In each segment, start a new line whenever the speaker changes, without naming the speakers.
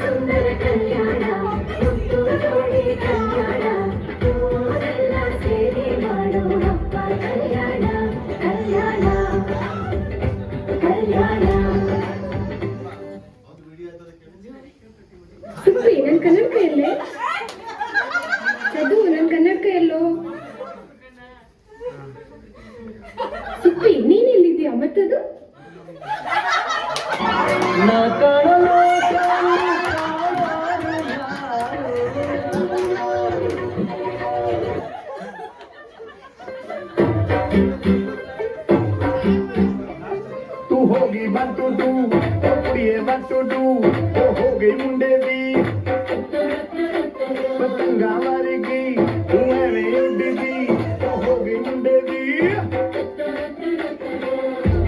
ಸುಂದರ ಕಲ್ಯಾಣ ಜೋಡಿ ಕಲ್ಯಾಣ ಊರೆಲ್ಲ ಸೇರಿ ಮಾಡೋ ಹಬ್ಬ ಕಲ್ಯಾಣ ಕಲ್ಯಾಣ ಕಲ್ಯಾಣ. ಸುಬ್ಬಿ ನನ್ನ ಕನ್ನಡಕ ಎಲ್ಲೇ? ಅದು ನನ್ನ ಕನ್ನಡಕ ಎಲ್ಲೋ? ಸುಬ್ಬಿ ನೀನ್ ಎಲ್ಲಿದ್ದೀಯ ಮತ್ತದು?
तू होगी वन टू टू कुड़िए वन टू टू वो हो गई मुंडे दी पतंगा मारेगी तू एवें उड़ दी वो हो गई मुंडे दी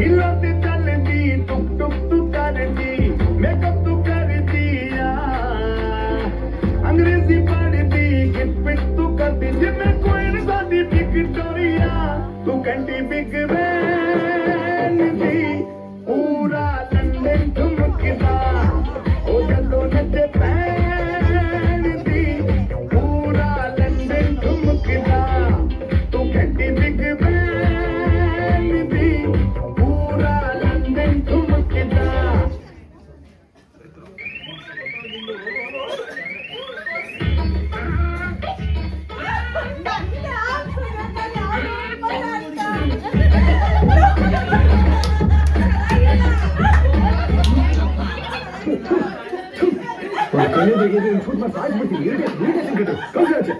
हिलती चलती टुक टुक तू करती मेकअप तू करती अंग्रेजी पढ़ती गिट पिट तू करती जिम्मे कोई न साथी विक्टोरिया तू कंटी बिग वैन दी पूरा लंदन ठुमकदा ओ जदों नचे पैन दी पूरा लंदन ठुमकदा तू कंटी बिग वैन दी पूरा लंदन ठुमकदा. कहने देंगे तो इनपुट में साइज में इरिटेशन करो कम से अच्छे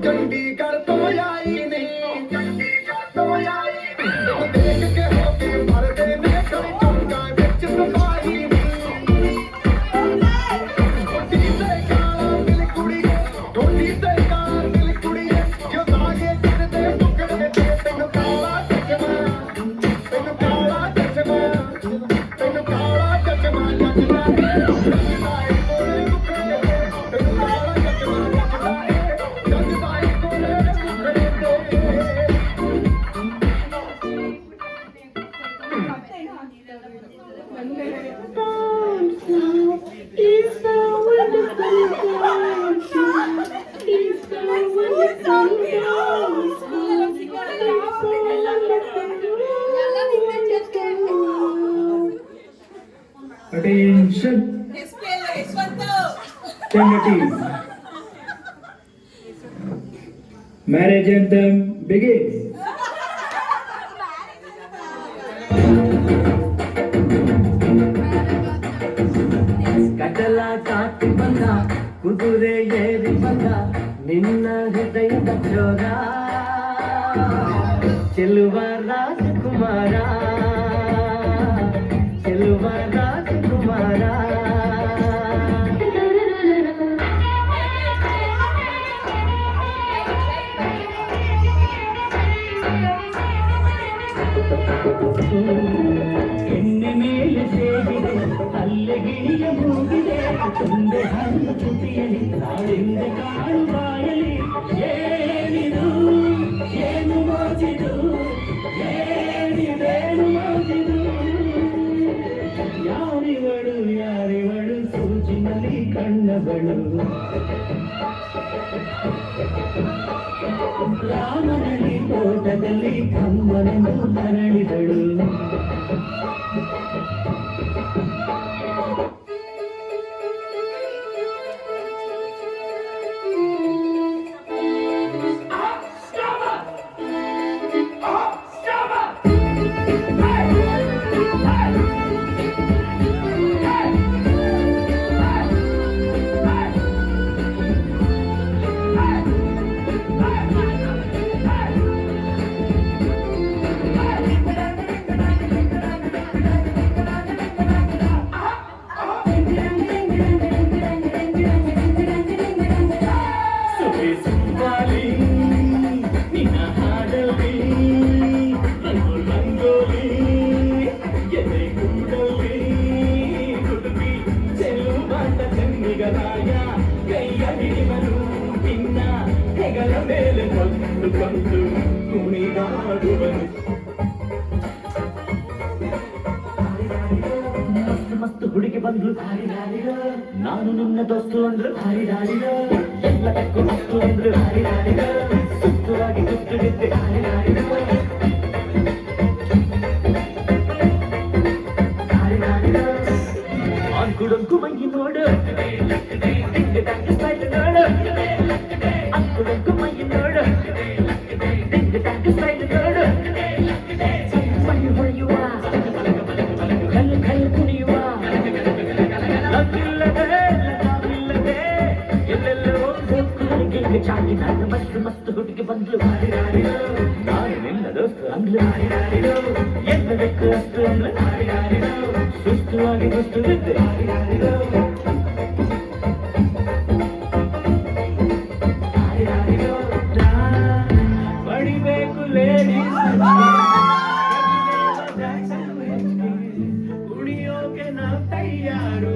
चंडीगढ़ तो आई नहीं चंडीगढ़ तो आई नहीं देख के होके भर देने कई चौका बिच सफाई नहीं ढोली से काला दिल कुड़ी ढोली से काला दिल कुड़ी जो धागे करते पकड़े ते तेनु काला चश्मा तेनु काला चश्मा तेनु काला चश्मा लगदा है कोरे मुखड़े तेनु काला चश्मा लगदा है लगदा है कोरे मुखड़े ते. It's so wonderful, it's so Attention. Tentative. Marriage anthem begins. ಕಡಲ ದಾಟಿ ಬಂದ ಕುದುರೆ ಏರಿ ಬಂದ ನಿನ್ನ ಹೃದಯದ ಚೋರ ಚೆಲುವ ರಾಜಕುಮಾರ ಚೆಲುವ ರಾಜಕುಮಾರ. ಎಣ್ಣೆ ಮೇಲೆ ಸೇಗಿದೆ ಅಲ್ಲೆ ಗಿಳಿಯ ಮೂಗಿದೆ ತುಂದೆ ಹಣ್ಣು ತುಟಿಯಲಿ ನಾಳಿಂದ ಕಾಳು ಬಾಯಲಿ ಏನಿದು ಏನು ಮೋಜಿದು ಏನಿದೇನು ಮೋಜಿದು ಯಾರಿವಳು ಸೂಜಿನಲ್ಲಿ ಕಣ್ಣಗಳು ರಾಮನಲ್ಲಿ ತೋಟದಲ್ಲಿ ಕಮ್ಮನನ್ನು ಮರಳಿದಳು. ಮೇಲೆ ಬಂದು ಬಂದು ಕುಣಿದಾಡುವನು.
ಮಸ್ತ್ ಮಸ್ತ್ ಹುಡುಗಿ ಬಂದ್ಲು, ನಾನು ನಿನ್ನ ದೋಸ್ತು ಅಂದ್ರು, ಎಲ್ಲದಕ್ಕೂ ಮಸ್ತು ಅಂದ್ರು, ಸುತ್ತುವಾಗಿ ಸುತ್ತುತ್ತಿದ್ದೆ, ಅಂಕುಡೊಂಕು ಮೈ ನೋಡು, ಸ್ಟೈಲ್ ನೋಡು, ಅಂಕುಡೊಂಕು ಮೈ ನೋಡು, ಸ್ಟೈಲ್ ನೋಡು, ಮಣ್ಣು ಹೊಳೆಯುವ ಕಲ್ಲು ಕಲ್ಲು ಕುಣಿಯುವ, ಲಗ್ಗಿಲ್ಲದೆ ಎಲ್ಲೆಲ್ಲೋ ಹೋಗಿ ಚಾಕಿ ನಾನು ಮಸ್ತ್ ಮಸ್ತ್ ಹುಡುಗಿ ಬಂದ್ಲು, ನಾನು ನಿನ್ನ ದೋಸ್ತು ಅಂದ್ಲು, ಎಲ್ಲದಕ್ಕೂ ಅಷ್ಟು ಅಂದ್ಲು, ಸುಸ್ತುವಾಗಿ ಸುಸ್ತುತ್ತಿದ್ದೆ, ಬಡಿಬೇಕು ಲೇಡೀಸ್ ಕುಣಿಯೋಕೆ ನಾವು ತಯಾರು,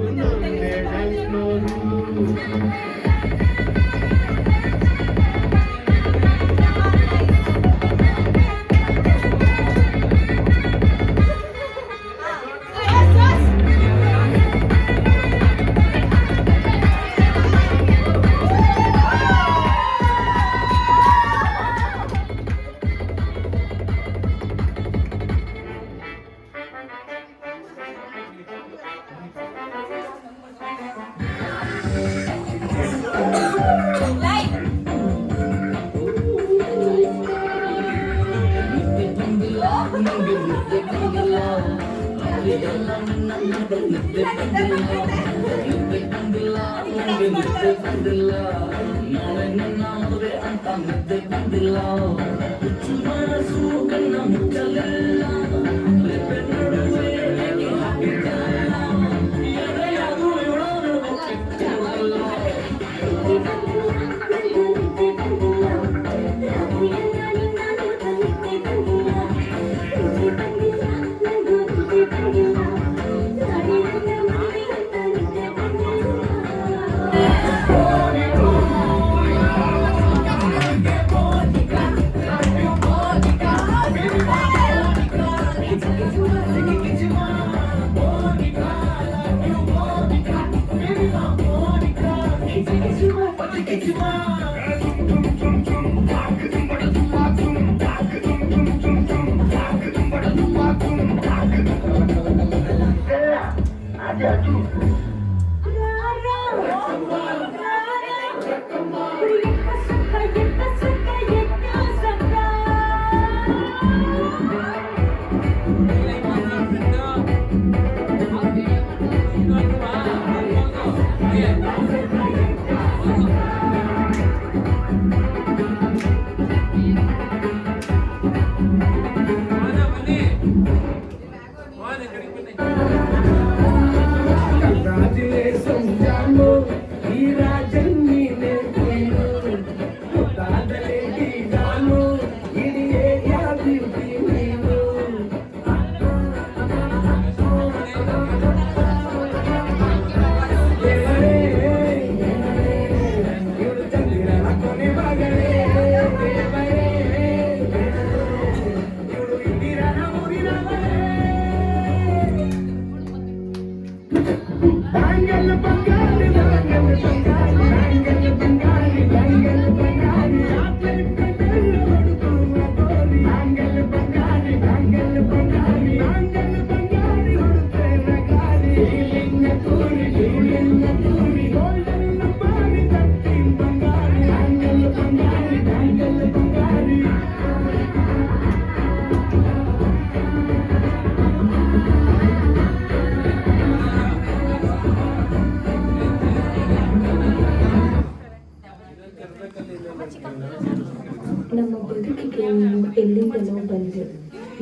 ನಮ್ಮ ಬದುಕಿಗೆ ನೀನು ಎಲ್ಲಿಂದಲೋ ಬಂದೆ,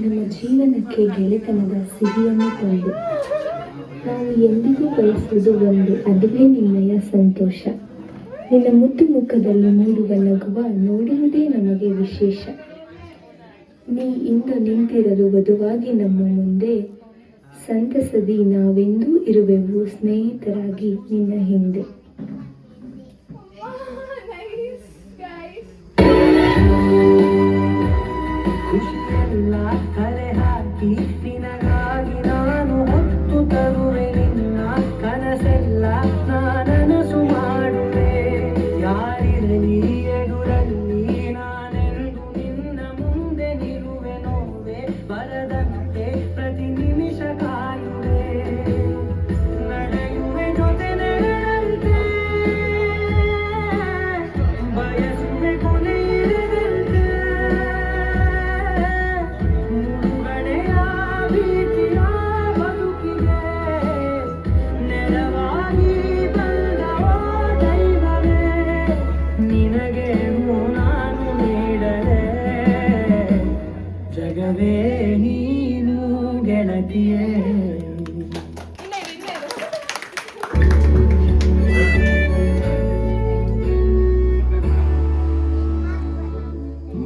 ನಮ್ಮ ಜೀವನಕ್ಕೆ ಗೆಳೆತನದ ಸಿಹಿಯನ್ನು ತಂದೆ. ನಾವು ಎಂದಿಗೂ ಬಯಸುವುದು ಒಂದು, ಅದುವೇ ನಿನ್ನಯ ಸಂತೋಷ. ನಿನ್ನ ಮುದ್ದು ಮುಖದಲ್ಲಿ ಮೂಡುವ ನಗುವ ನೋಡುವುದೇ ನಮಗೆ ವಿಶೇಷ. ನೀ ಇಂದು ನಿಂತಿರಲು ವಧುವಾಗಿ ನಮ್ಮ ಮುಂದೆ, ಸಂತಸದಿ ನಾವೆಂದೂ ಇರುವೆವು ಸ್ನೇಹಿತರಾಗಿ ನಿನ್ನ ಹಿಂದೆ.
Nice, guys.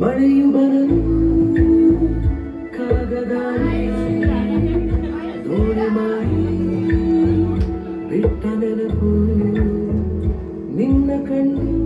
ಮಳೆಯು ಬರಲು ಕಾಗದ ದೋಣಿ ಮಾಡಿ ಬಿಟ್ಟ ನೆನಪು ನಿನ್ನ ಕಣ್ಣು